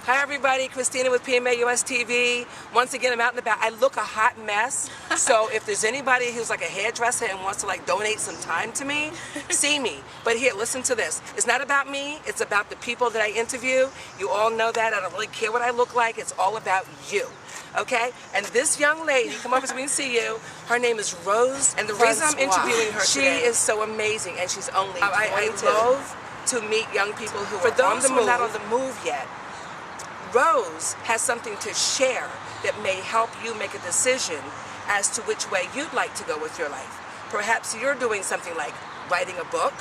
Hi everybody, Christina with PMA US TV. Once again, I'm out and about. I look a hot mess, so if there's anybody who's like a hairdresser and wants to like donate some time to me, see me. But here, listen to this. It's not about me, it's about the people that I interview. You all know that. I don't really care what I look like. It's all about you. Okay? And this young lady, come over so we can see you. Her name is Rose, and the reason I'm interviewing her today, she is so amazing, and she's only 22. I love to meet young people who are on the move. Not on the move yet. Rose has something to share that may help you make a decision as to which way you'd like to go with your life. Perhaps you're doing something like writing a book.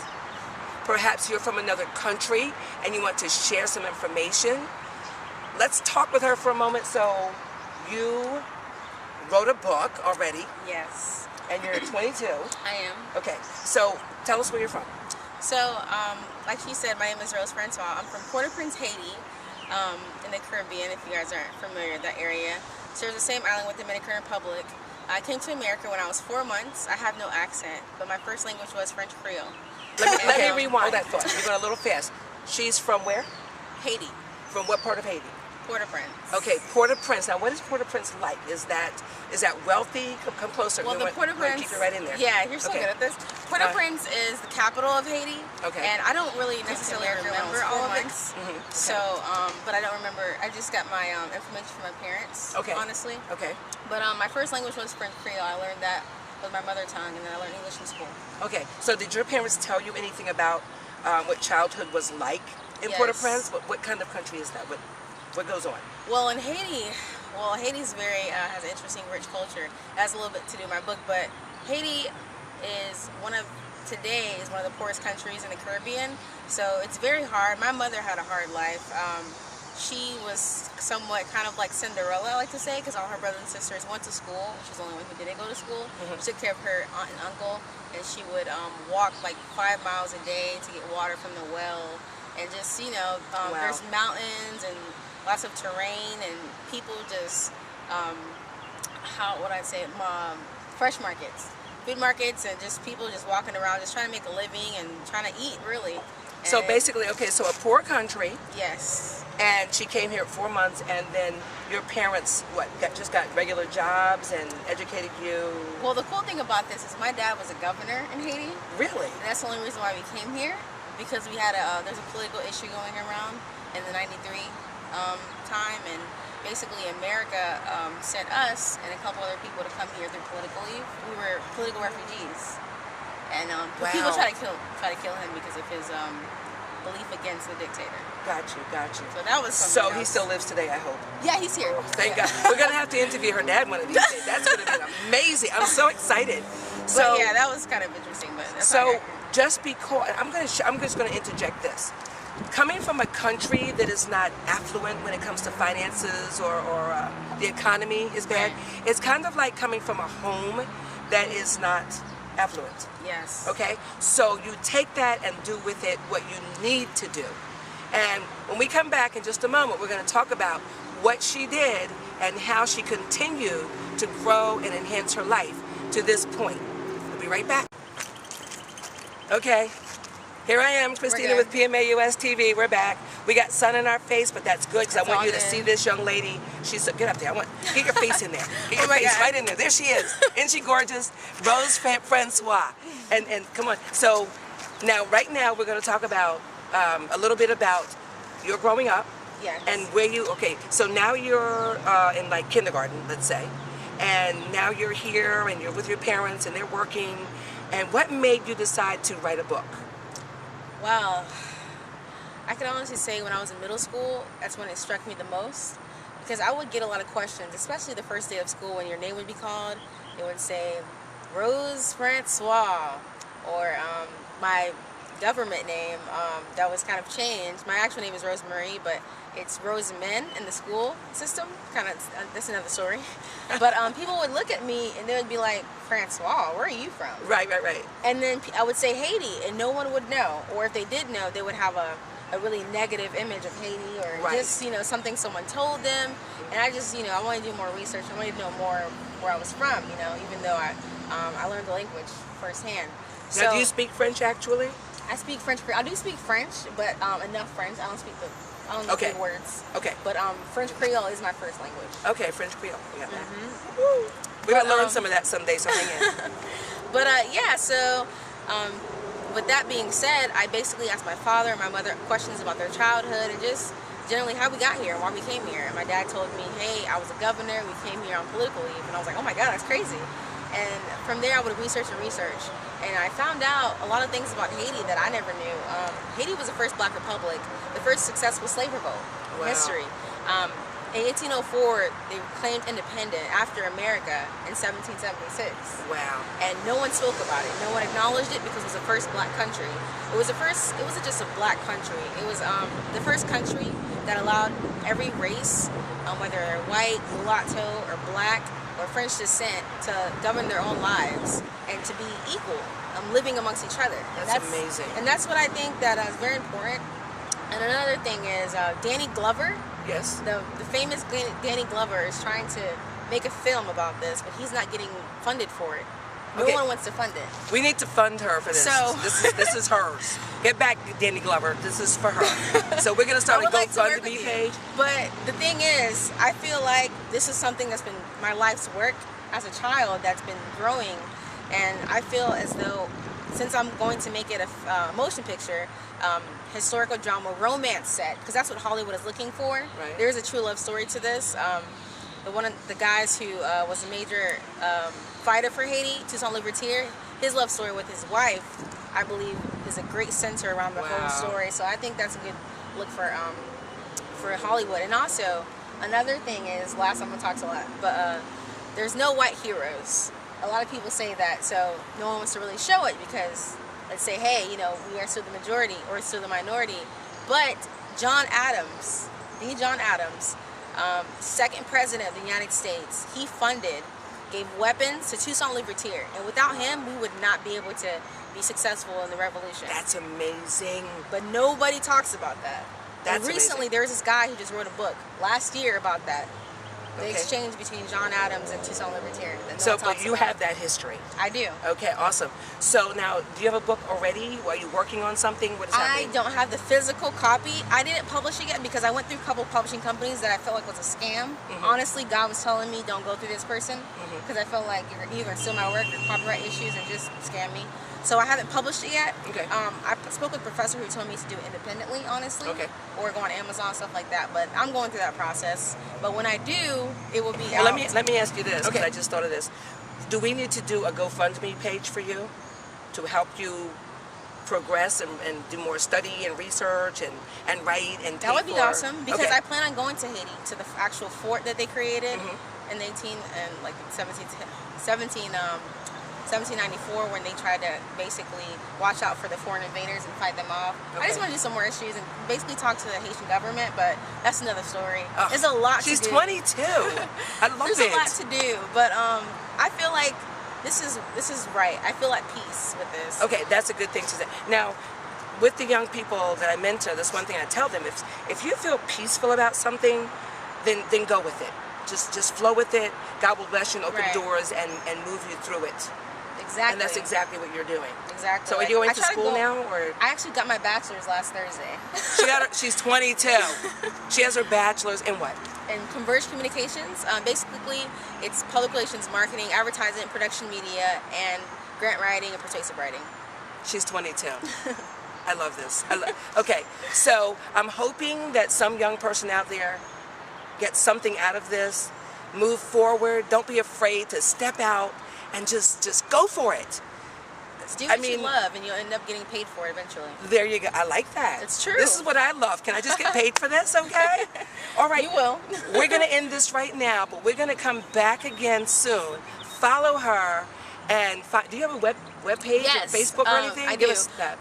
Perhaps you're from another country and you want to share some information. Let's talk with her for a moment. So you wrote a book already. Yes. And you're 22. I am. Okay, so tell us where you're from. So, like she said, my name is Rose Francois. I'm from Port-au-Prince, Haiti. In the Caribbean, if you guys aren't familiar with that area. So there's the same island with the Dominican Republic. I came to America when I was 4 months. I have no accent, but my first language was French Creole. Let me rewind that thought. You're going a little fast. She's from where? Haiti. From what part of Haiti? Port-au-Prince. Okay, Port-au-Prince. Now, what is Port-au-Prince like? Is that wealthy? Come closer. Well, the Port-au-Prince. Keep it right in there. Yeah, you're so good at this. Port-au-Prince is the capital of Haiti. Okay. And I don't really necessarily remember all of it. Okay. So, but I don't remember. I just got my information from my parents. Okay. Honestly. Okay. But my first language was French Creole. I learned that with my mother tongue, and then I learned English in school. Okay. So, did your parents tell you anything about what childhood was like in Yes. Port-au-Prince? What kind of country is that? What goes on? Well, in Haiti, Haiti's very has an interesting, rich culture. It has a little bit to do with my book, but Haiti is one of the poorest countries in the Caribbean, so it's very hard. My mother had a hard life. She was somewhat kind of like Cinderella, I like to say, because all her brothers and sisters went to school. She was the only one who didn't go to school. She took care of her aunt and uncle, and she would walk like 5 miles a day to get water from the well, and just, Wow. There's mountains and lots of terrain, and people just, fresh markets, food markets, and just people just walking around, just trying to make a living and trying to eat, really. And So basically, okay, so a poor country. Yes. And she came here 4 months, and then your parents, just got regular jobs and educated you? Well, the cool thing about this is my dad was a governor in Haiti. Really? And that's the only reason why we came here, because we had there's a political issue going around in the '93 time, and basically America sent us and a couple other people to come here through political leave. We were political refugees, and people try to kill him because of his belief against the dictator. Got you. So that was something else. He still lives today, I hope. Yeah, he's here. Thank God. We're gonna have to interview her dad one of these days. That's gonna be amazing. I'm so excited. So but yeah, that was kind of interesting. But that's so just because I'm just gonna interject this. Coming from a country that is not affluent when it comes to finances or the economy is bad, it's kind of like coming from a home that is not affluent. Yes. Okay? So you take that and do with it what you need to do. And when we come back in just a moment, we're going to talk about what she did and how she continued to grow and enhance her life to this point. We'll be right back. Okay. Here I am, Christina with PMA US TV. We're back. We got sun in our face, but that's good because I want you to see this young lady. Get up there. Get your face in there. Get your face right in there. There she is. Isn't she gorgeous? Rose Francois. And come on. So right now we're going to talk about a little bit about your growing up. Yes. And so now you're in like kindergarten, let's say, and now you're here and you're with your parents and they're working. And what made you decide to write a book? Well, I can honestly say when I was in middle school, that's when it struck me the most, because I would get a lot of questions, especially the first day of school when your name would be called. It would say Rose Francois, or my government name that was kind of changed. My actual name is Rose Marie, but it's Rose Men in the school system. That's another story. But people would look at me and they would be like, Francois, where are you from? Right. And then I would say Haiti, and no one would know. Or if they did know, they would have a really negative image of Haiti, or just something someone told them. And I just I wanted to do more research. I wanted to know more where I was from. Even though I learned the language firsthand. Now, do you speak French actually? I speak French. I do speak French, but enough French. I don't speak I don't know Okay. big words. Okay. But French Creole is my first language. Okay, French Creole. We got that. Woo. We're going to learn some of that someday, so hang in. But yeah, so with that being said, I basically asked my father and my mother questions about their childhood and just generally how we got here and why we came here. And my dad told me, hey, I was a governor, we came here on political leave. And I was like, oh my God, that's crazy. And from there, I would research and research. And I found out a lot of things about Haiti that I never knew. Haiti was the first black republic, the first successful slave revolt in history. In 1804, they claimed independence after America in 1776. Wow. And no one spoke about it. No one acknowledged it because it was the first black country. It wasn't just a black country. It was the first country that allowed every race, whether they're white, mulatto, or black, or French descent, to govern their own lives and to be equal, living amongst each other. That's amazing. And that's what I think that is very important. And another thing is Danny Glover. Yes. The famous Danny Glover is trying to make a film about this, but he's not getting funded for it. No one wants to fund it. We need to fund her for this. So this is hers. Get back, Danny Glover. This is for her. So we're gonna start a GoFundMe page. But the thing is, I feel like this is something that's been my life's work as a child that's been growing, and I feel as though since I'm going to make it a motion picture, historical drama, romance set, because that's what Hollywood is looking for. Right. There's a true love story to this. One of the guys who was a major fighter for Haiti, Toussaint Louverture, his love story with his wife, I believe, is a great center around the whole story. So I think that's a good look for Hollywood. And also, another thing is, last I'm gonna talk a lot, but there's no white heroes. A lot of people say that, so no one wants to really show it because let's say, hey, you know, we are still the majority or still the minority. But John Adams, the John Adams, second president of the United States, he gave weapons to Toussaint Louverture, and without him, we would not be able to be successful in the revolution. That's amazing. But nobody talks about that. That's and recently, amazing. There was this guy who just wrote a book last year about that. The Okay. exchange between John Adams and Toussaint Louverture. So, but you have that history. I do. Okay, awesome. So now, do you have a book already? Are you working on something? What is happening? I don't have the physical copy. I didn't publish it yet because I went through a couple publishing companies that I felt like was a scam. Honestly, God was telling me, don't go through this person because I felt like you're either steal my work or copyright issues and just scam me. So I haven't published it yet. Okay. I spoke with a professor who told me to do it independently, honestly. Okay. Or go on Amazon, stuff like that. But I'm going through that process. But when I do, it will be Well, out. let me ask you this, because Okay. I just thought of this. Do we need to do a GoFundMe page for you to help you progress and do more study and research and write and That would be awesome because Okay. I plan on going to Haiti to the actual fort that they created in 1794 when they tried to basically watch out for the foreign invaders and fight them off. I just Okay. want to do some more issues and basically talk to the Haitian government, but that's another story. Ugh, There's a lot She's to do. 22. I love There's it. a lot to do, but I feel like this is right. I feel at peace with this. Okay, that's a good thing to say. Now, with the young people that I mentor, that's one thing I tell them. If you feel peaceful about something, then go with it. Just flow with it. God will bless you and open Right. doors and move you through it. Exactly. And that's exactly what you're doing. Exactly. So are you going I to try school go- now, or I actually got my bachelor's last Thursday. she's 22. She has her bachelor's in what? In Converge Communications. Basically, it's public relations, marketing, advertising, production media, and grant writing and persuasive writing. She's 22. I love this. Okay, so I'm hoping that some young person out there gets something out of this. Move forward. Don't be afraid to step out and just go for it. Do what you love, and you'll end up getting paid for it eventually. There you go. I like that. It's true. This is what I love. Can I just get paid for this, okay? All right. You will. We're going to end this right now, but we're going to come back again soon. Follow her, and do you have a web page, Yes. or Facebook or anything? I Give do. us that.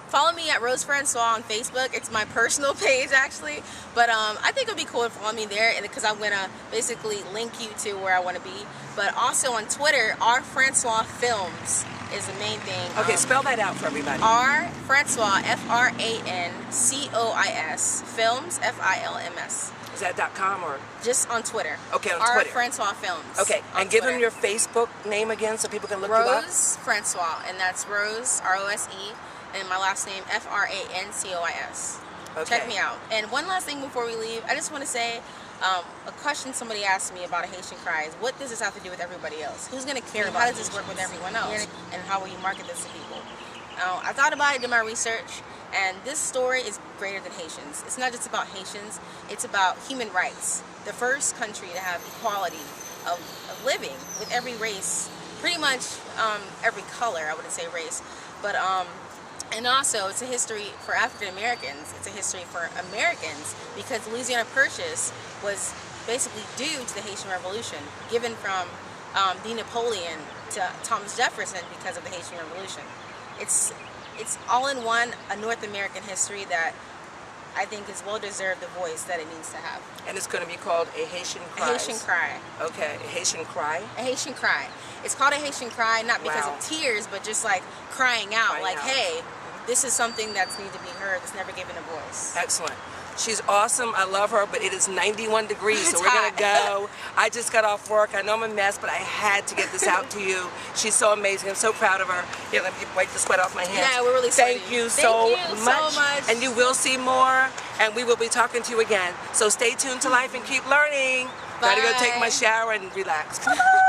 Follow me at Rose Francois on Facebook. It's my personal page, actually. But I think it would be cool to follow me there because I'm going to basically link you to where I want to be. But also on Twitter, R Francois Films is the main thing. Okay, spell that out for everybody. R Francois, Francois, Films, FILMS. Is that .com or? Just on Twitter. Okay, on R Twitter. Francois Films. Okay, on and give Twitter. them your Facebook name again so people can look you up. Rose Francois, and that's Rose, ROSE, and my last name, FRANCOIS. Okay. Check me out. And one last thing before we leave, I just want to say, a question somebody asked me about a Haitian cry is, what does this have to do with everybody else? Who's going to care about it? How does this work with everyone else? And how will you market this to people? I thought about it, did my research, and this story is greater than Haitians. It's not just about Haitians, it's about human rights. The first country to have equality of living with every race, pretty much every color, I wouldn't say race, but and also it's a history for African Americans, it's a history for Americans, because Louisiana Purchase was basically due to the Haitian Revolution, given from the Napoleon to Thomas Jefferson because of the Haitian Revolution. It's all in one, a North American history that I think is well deserved the voice that it needs to have. And it's going to be called a Haitian cry. A Haitian cry. Okay, a Haitian cry? A Haitian cry. It's called a Haitian cry not because Wow. of tears, but just like crying out, Crying like, out. hey, this is something that's need to be heard, that's never given a voice. Excellent. She's awesome. I love her, but it is 91 degrees, so It's we're going to hot. go. I just got off work. I know I'm a mess, but I had to get this out to you. She's so amazing. I'm so proud of her. Here, let me wipe the sweat off my hands. Yeah, we're really sweaty. Thank you Thank so you so much. And you will see more, and we will be talking to you again. So stay tuned to life and keep learning. Gotta go take my Bye. shower and relax. Bye-bye.